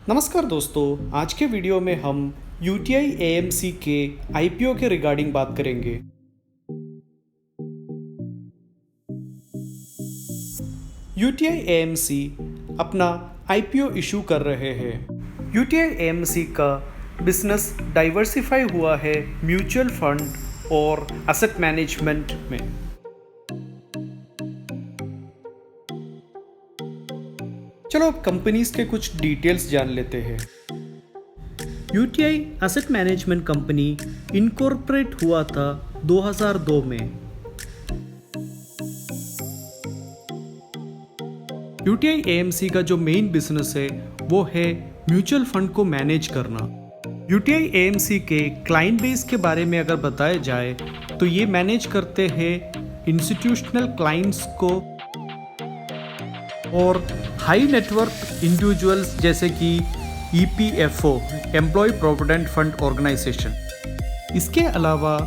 नमस्कार दोस्तों, आज के वीडियो में हम UTI AMC के IPO के रिगार्डिंग बात करेंगे। UTI AMC अपना IPO इशू कर रहे हैं। UTI AMC का बिजनेस डाइवर्सिफाई हुआ है म्यूचुअल फंड और एसेट मैनेजमेंट में। चलो अब कंपनीज के कुछ डिटेल्स जान लेते हैं। UTI asset management company incorporate हुआ था 2002 में। UTI AMC का जो मेन बिजनेस है वो है म्यूचुअल फंड को मैनेज करना। UTI AMC के क्लाइंट बेस के बारे में अगर बताया जाए तो ये मैनेज करते हैं इंस्टीट्यूशनल क्लाइंट्स को और हाई नेटवर्क इंडिविजुअल्स जैसे कि EPFO employ provident fund organisation. इसके अलावा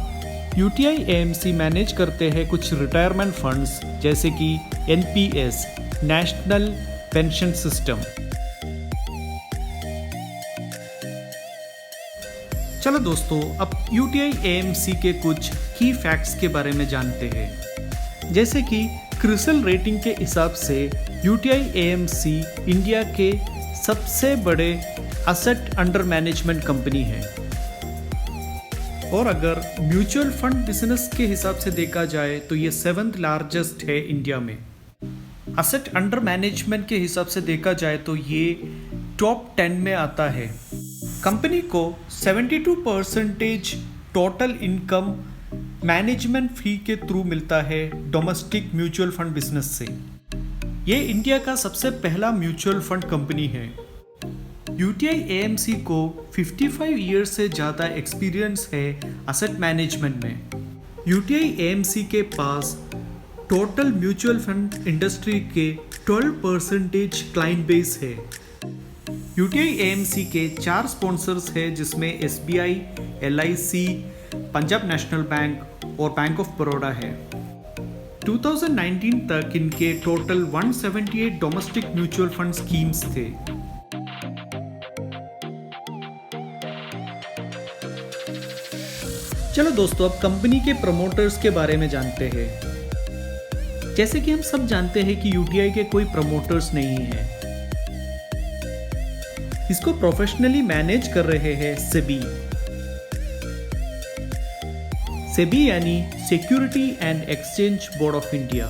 UTI AMC मैनेज करते हैं कुछ रिटायरमेंट फंड्स जैसे कि NPS नेशनल पेंशन सिस्टम। चलो दोस्तों, अब UTI AMC के कुछ की फैक्ट्स के बारे में जानते हैं। जैसे कि क्रिसिल रेटिंग के हिसाब से UTI AMC इंडिया के सबसे बड़े एसेट अंडर मैनेजमेंट कंपनी है। और अगर म्यूचुअल फंड बिजनेस के हिसाब से देखा जाए तो ये 7th लार्जेस्ट है इंडिया में। एसेट अंडर मैनेजमेंट के हिसाब से देखा जाए तो ये टॉप 10 में आता है। कंपनी को 72% टोटल इनकम मैनेजमेंट फी के थ्रू मिलता है डोमेस्टिक म्यूचुअल फंड बिजनेस से। ये इंडिया का सबसे पहला म्यूचुअल फंड कंपनी है। UTI AMC को 55 ईयर्स से ज़्यादा एक्सपीरियंस है एसेट मैनेजमेंट में। UTI AMC के पास टोटल म्यूचुअल फंड इंडस्ट्री के 12% क्लाइंट बेस है। UTI AMC के 4 स्पॉन्सर्स हैं जिसमें SBI, LIC, Punjab national bank और बैंक ऑफ बड़ौदा है। 2019 तक इनके total 178 domestic mutual fund schemes थे। चलो दोस्तों, अब कंपनी के प्रमोटर्स के बारे में जानते हैं। जैसे कि हम सब जानते हैं कि UTI के कोई प्रमोटर्स नहीं है। इसको प्रोफेशनली मैनेज कर रहे हैं सेबी यानी security and exchange board of India.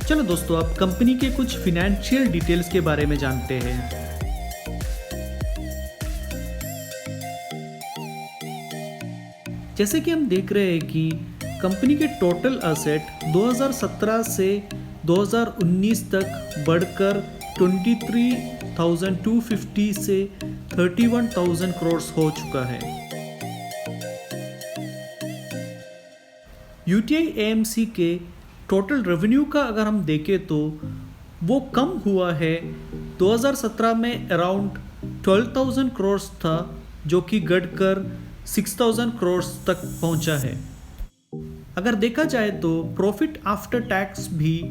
चलो दोस्तों, अब कंपनी के कुछ फिनेंशियल डिटेल्स के बारे में जानते हैं। जैसे कि हम देख रहे हैं कि कंपनी के टोटल एसेट 2017 से 2019 तक बढ़कर 23,250 से 31,000 करोड़ हो चुका है। UTI AMC के टोटल रेवेन्यू का अगर हम देखें तो वो कम हुआ है। 2017 में अराउंड 12,000 करोड़ था जो कि घटकर 6,000 करोड़ तक पहुंचा है। अगर देखा जाए तो प्रॉफिट आफ्टर टैक्स भी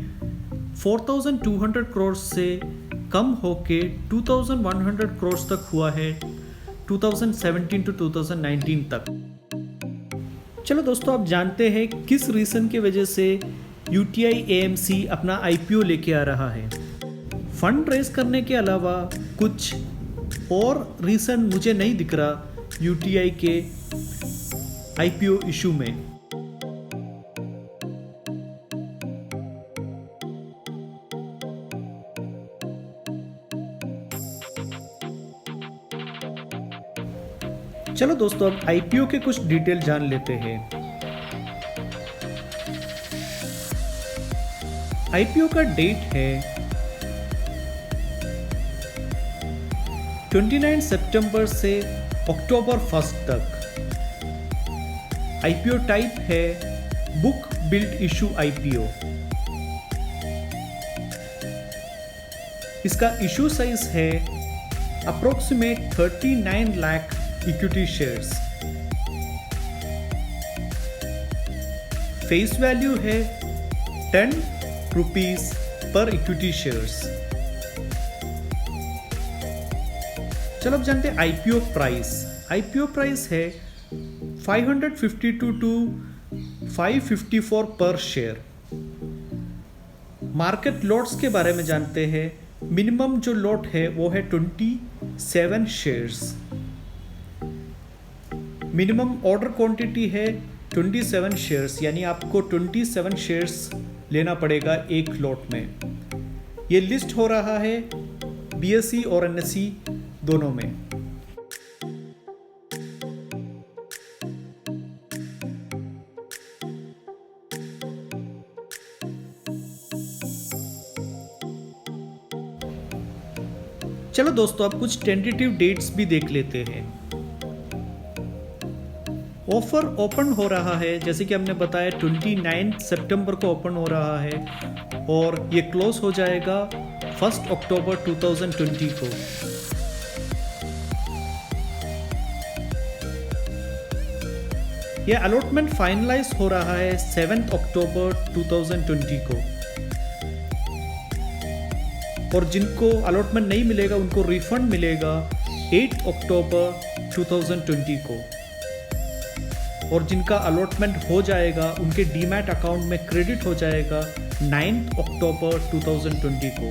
4,200 करोड़ से कम होके 2,100 करोड़ तक हुआ है 2017 to 2019 तक। चलो दोस्तों, आप जानते हैं किस रीज़न की वजह से UTI AMC अपना IPO लेके आ रहा है। फंड रेज करने के अलावा कुछ और रीज़न मुझे नहीं दिख रहा UTI के IPO इशू में। चलो दोस्तों, अब IPO के कुछ डिटेल जान लेते हैं। IPO का डेट है 29 सितंबर से अक्टूबर 1 तक। IPO टाइप है बुक बिल्ड इशू IPO। इसका इशू साइज है approximate 39 lakh equity shares. Face value है 10 रुपीस पर इक्विटी शेयर्स। चलो अब जानते हैं आईपीओ प्राइस। आईपीओ प्राइस है 552 टू 554 पर शेयर। मार्केट लॉट्स के बारे में जानते हैं। मिनिमम जो लॉट है वो है 27 शेयर्स। मिनिमम ऑर्डर क्वांटिटी है 27 शेयर्स, यानी आपको 27 शेयर्स लेना पड़ेगा एक लॉट में। ये लिस्ट हो रहा है बीएसई और एनएसई दोनों में। चलो दोस्तों, अब कुछ टेंटेटिव डेट्स भी देख लेते हैं। ऑफर ओपन हो रहा है, जैसे कि हमने बताया 29 सितंबर को ओपन हो रहा है और ये क्लोज हो जाएगा 1 अक्टूबर 2020 को। यह अलॉटमेंट फाइनलाइज हो रहा है 7 अक्टूबर 2020 को और जिनको अलॉटमेंट नहीं मिलेगा उनको रिफंड मिलेगा 8 अक्टूबर 2020 को, और जिनका अलॉटमेंट हो जाएगा उनके डीमैट अकाउंट में क्रेडिट हो जाएगा 9 अक्टूबर 2020 को।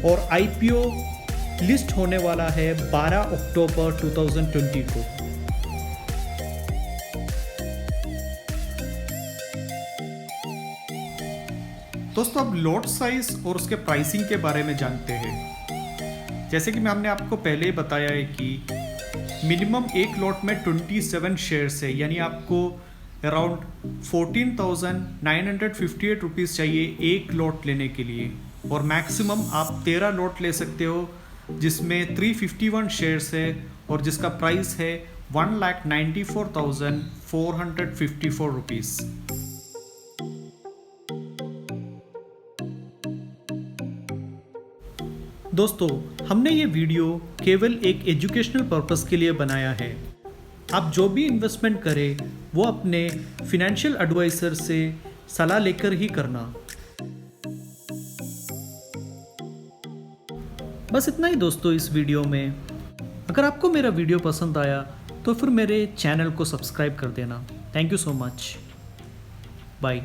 और आईपीओ लिस्ट होने वाला है 12 अक्टूबर 2020 को। दोस्तों, अब लॉट साइज और उसके प्राइसिंग के बारे में जानते हैं। जैसे कि हमने आपको पहले ही बताया है कि मिनिमम एक लॉट में 27 शेयर्स है, यानी आपको अराउंड 14,958 रुपीज़ चाहिए एक लॉट लेने के लिए, और मैक्सिमम आप 13 लॉट ले सकते हो जिसमें 351 शेयर्स है और जिसका प्राइस है 1,94,454 रुपीज़। दोस्तों, हमने ये वीडियो केवल एक एजुकेशनल पर्पस के लिए बनाया है। आप जो भी इन्वेस्टमेंट करें वो अपने फिनेंशियल एडवाइजर से सलाह लेकर ही करना। बस इतना ही दोस्तों इस वीडियो में। अगर आपको मेरा वीडियो पसंद आया तो फिर मेरे चैनल को सब्सक्राइब कर देना। Thank you so much. Bye.